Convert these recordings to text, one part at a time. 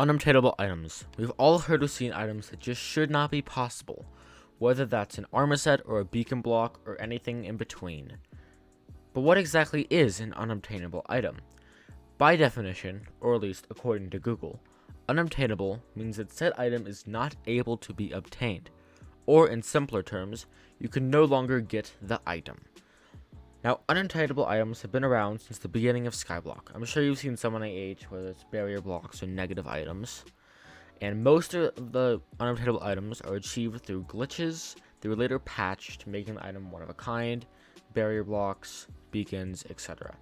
Unobtainable items. We've all heard or seen items that just should not be possible, whether that's an armor set or a beacon block or anything in between. But what exactly is an unobtainable item? By definition, or at least according to Google, unobtainable means that said item is not able to be obtained, or in simpler terms, you can no longer get the item. Now, unobtainable items have been around since the beginning of Skyblock. I'm sure you've seen some on AH, whether it's barrier blocks or negative items. And most of the unobtainable items are achieved through glitches. They were later patched, making the item one of a kind, barrier blocks, beacons, etc.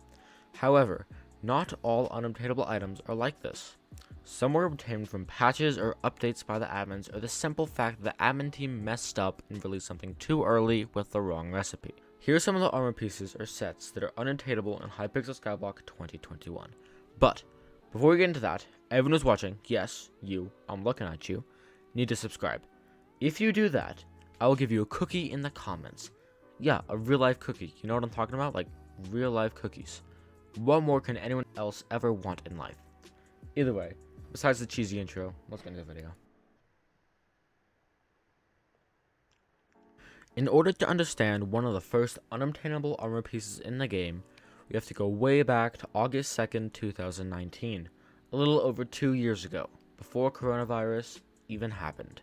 However, not all unobtainable items are like this. Some were obtained from patches or updates by the admins, or the simple fact that the admin team messed up and released something too early with the wrong recipe. Here are some of the armor pieces or sets that are unobtainable in Hypixel Skyblock 2021. But before we get into that, everyone who's watching, yes, you, I'm looking at you, need to subscribe. If you do that, I will give you a cookie in the comments. Yeah, a real life cookie. You know what I'm talking about? Like real life cookies. What more can anyone else ever want in life? Either way, besides the cheesy intro, let's get into the video. In order to understand one of the first unobtainable armor pieces in the game, we have to go way back to August 2nd, 2019, a little over 2 years ago, before coronavirus even happened.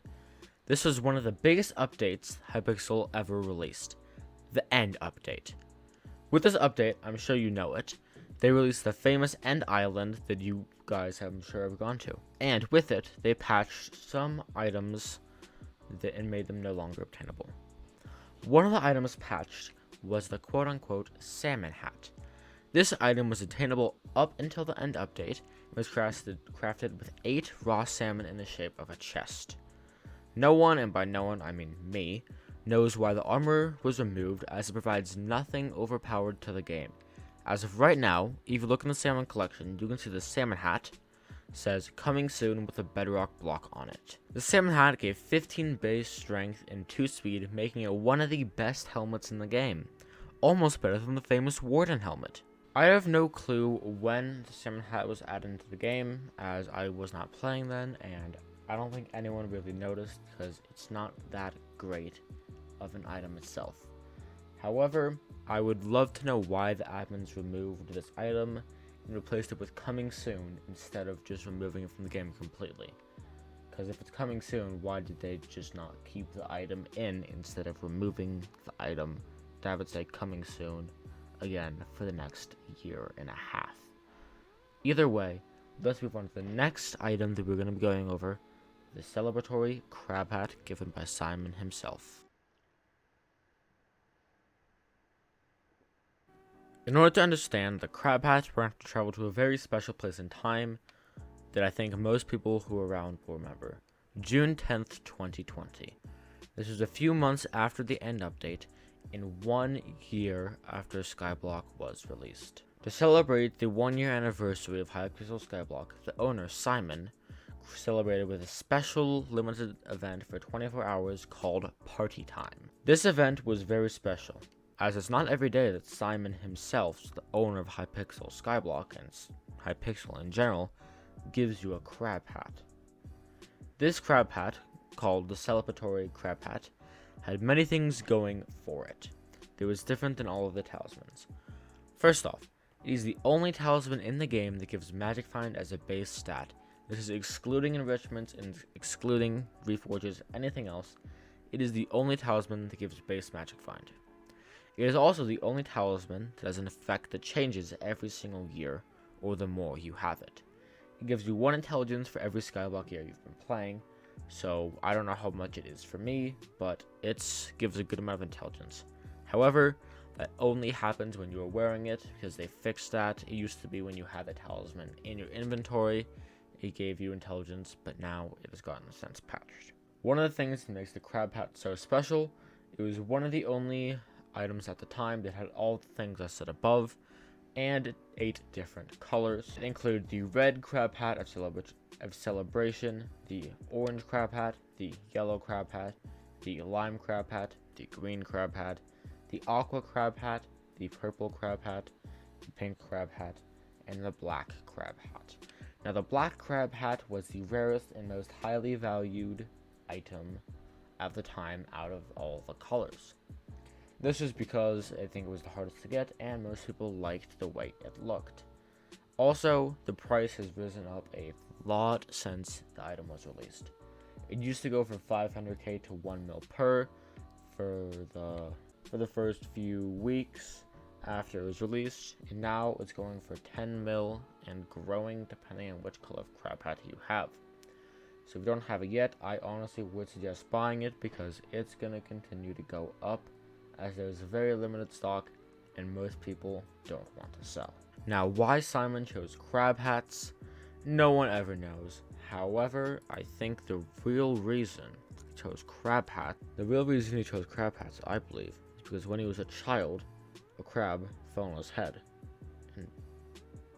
This was one of the biggest updates Hypixel ever released, the End update. With this update, I'm sure you know it, they released the famous End Island that you guys have, I'm sure, have gone to. And with it, they patched some items and made them no longer obtainable. One of the items patched was the quote-unquote Salmon Hat. This item was attainable up until the End update and was crafted with 8 raw salmon in the shape of a chest. No one, and by no one I mean me, knows why the armor was removed, as it provides nothing overpowered to the game. As of right now, if you look in the Salmon collection, you can see the Salmon Hat says coming soon with a bedrock block on it. The Salmon Hat gave 15 base strength and 2 speed, making it one of the best helmets in the game. Almost better than the famous Warden helmet. I have no clue when the Salmon Hat was added into the game, as I was not playing then, and I don't think anyone really noticed because it's not that great of an item itself. However, I would love to know why the admins removed this item and replaced it with coming soon instead of just removing it from the game completely. Because if it's coming soon, why did they just not keep the item in instead of removing the item to have it say coming soon again for the next year and a half? Either way, let's move on to the next item that we're going to be going over, the celebratory crab hat given by Simon himself. In order to understand the crab hat, we're going to have to travel to a very special place in time that I think most people who are around will remember. June 10th, 2020. This was a few months after the End update and 1 year after Skyblock was released. To celebrate the 1-year anniversary of Hypixel Skyblock, the owner, Simon, celebrated with a special limited event for 24 hours called Party Time. This event was very special, as it's not every day that Simon himself, the owner of Hypixel Skyblock and Hypixel in general, gives you a crab hat. This crab hat, called the celebratory crab hat, had many things going for it. It was different than all of the talismans. First off, it is the only talisman in the game that gives Magic Find as a base stat. This is excluding enrichments and excluding reforges, anything else. It is the only talisman that gives base Magic Find. It is also the only talisman that has an effect that changes every single year, or the more you have it. It gives you 1 intelligence for every Skyblock year you've been playing, so I don't know how much it is for me, but it gives a good amount of intelligence. However, that only happens when you are wearing it, because they fixed that. It used to be when you had the talisman in your inventory, it gave you intelligence, but now it has gotten since patched. One of the things that makes the crab hat so special, it was one of the only items at the time that had all the things I said above, and 8 different colors. It included the red crab hat of celebration, the orange crab hat, the yellow crab hat, the lime crab hat, the green crab hat, the aqua crab hat, the purple crab hat, the pink crab hat, and the black crab hat. Now, the black crab hat was the rarest and most highly valued item at the time out of all the colors. This is because I think it was the hardest to get, and most people liked the way it looked. Also, the price has risen up a lot since the item was released. It used to go from 500k to 1 mil per for the first few weeks after it was released, and now it's going for 10 mil and growing depending on which color of crab hat you have. So if you don't have it yet, I honestly would suggest buying it because it's going to continue to go up as there's very limited stock and most people don't want to sell. Now, why Simon chose crab hats, no one ever knows. However, I think the real reason he chose crab hats, I believe, is because when he was a child, a crab fell on his head and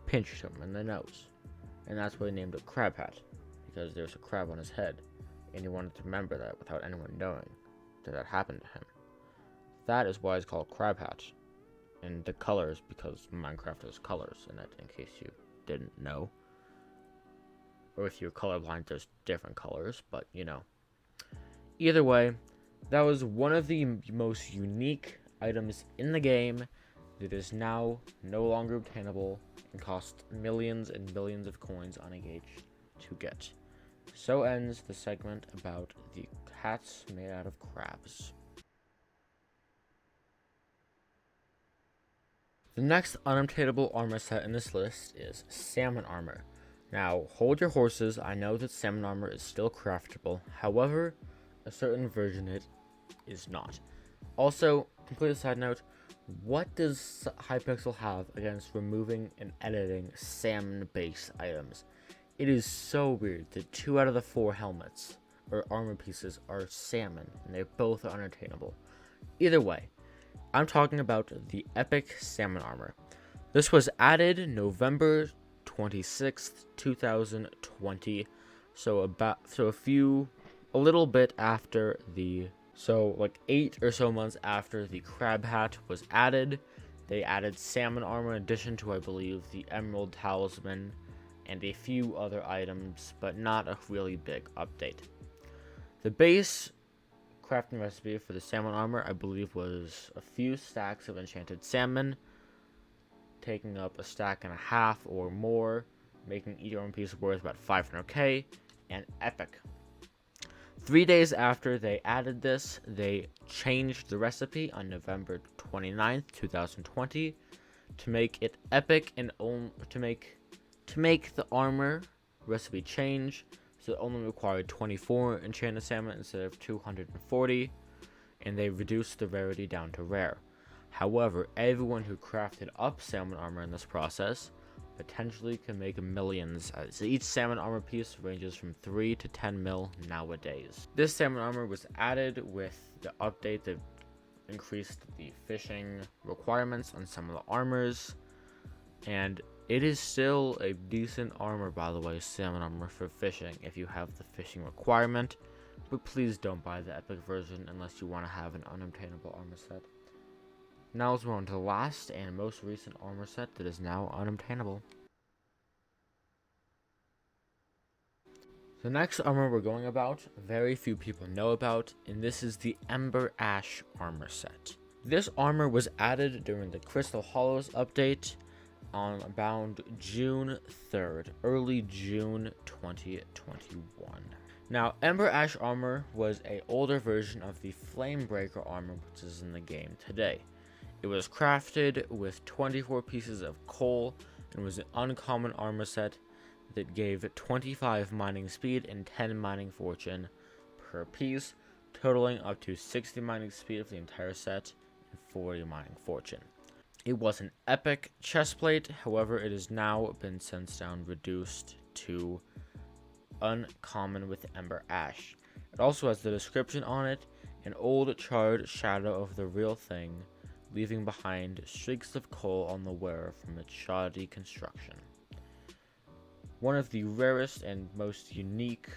pinched him in the nose. And that's why he named it crab hat, because there's a crab on his head, and he wanted to remember that without anyone knowing that happened to him. That is why it's called crab hat. And the colors, because Minecraft has colors in it, in case you didn't know. Or if you're colorblind, there's different colors, but you know. Either way, that was one of the most unique items in the game that is now no longer obtainable and costs millions and millions of coins on a gauge to get. So ends the segment about the hats made out of crabs. The next unobtainable armor set in this list is Salmon Armor. Now, hold your horses, I know that Salmon Armor is still craftable, however, a certain version it is not. Also, complete side note, what does Hypixel have against removing and editing salmon-based items? It is so weird that 2 out of the 4 helmets, or armor pieces, are salmon, and they both are unattainable. Either way, I'm talking about the Epic Salmon Armor. This was added November 26th, 2020, a little bit after like 8 or so months after the crab hat was added. They added Salmon Armor in addition to, I believe, the Emerald Talisman and a few other items, but not a really big update. The base crafting recipe for the Salmon Armor, I believe, was a few stacks of enchanted salmon, taking up a stack and a half or more, making each armor piece worth about 500k, and epic. 3 days after they added this, they changed the recipe on November 29th, 2020, to make it epic and to make the armor recipe change, so it only required 24 enchanted salmon instead of 240, and they reduced the rarity down to rare. However, everyone who crafted up Salmon Armor in this process potentially can make millions, as each Salmon Armor piece ranges from 3 to 10 mil nowadays. This Salmon Armor was added with the update that increased the fishing requirements on some of the armors, and it is still a decent armor, by the way, Salmon Armor for fishing if you have the fishing requirement, but please don't buy the epic version unless you want to have an unobtainable armor set. Now let's move on to the last and most recent armor set that is now unobtainable. The next armor we're going about, very few people know about, and this is the Ember Ash Armor set. This armor was added during the Crystal Hollows update on about June 3rd, early June 2021. Now, Ember Ash Armor was an older version of the Flamebreaker Armor, which is in the game today. It was crafted with 24 pieces of coal and was an uncommon armor set that gave 25 mining speed and 10 mining fortune per piece, totaling up to 60 mining speed of the entire set and 40 mining fortune. It was an epic chestplate, however, it has now been since down reduced to uncommon with Ember Ash. It also has the description on it, an old charred shadow of the real thing, leaving behind streaks of coal on the wearer from its shoddy construction. One of the rarest and most unique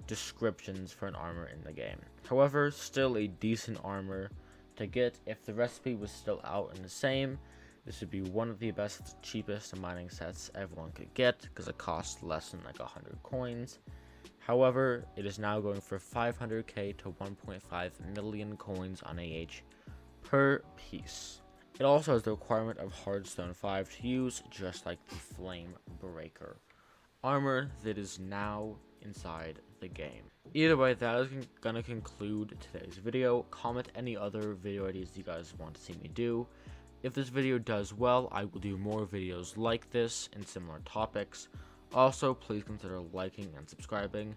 descriptions for an armor in the game. However, still a decent armor to get if the recipe was still out and the same, This would be one of the best, cheapest mining sets everyone could get because it costs less than like 100 coins. However, it is now going for 500k to 1.5 million coins on AH per piece. It also has the requirement of Hardstone 5 to use, just like the Flame Breaker armor that is now inside the game. Either way, that is gonna conclude today's video. Comment any other video ideas you guys want to see me do. If this video does well, I will do more videos like this and similar topics. Also, please consider liking and subscribing.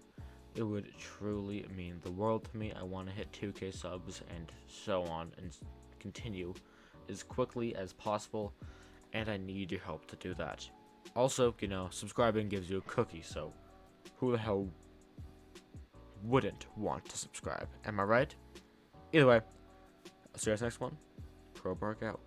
It would truly mean the world to me. I want to hit 2k subs and so on and continue as quickly as possible, and I need your help to do that. Also, you know, subscribing gives you a cookie, so who the hell wouldn't want to subscribe? Am I right? Either way, I'll see you guys next one. Crowbark out.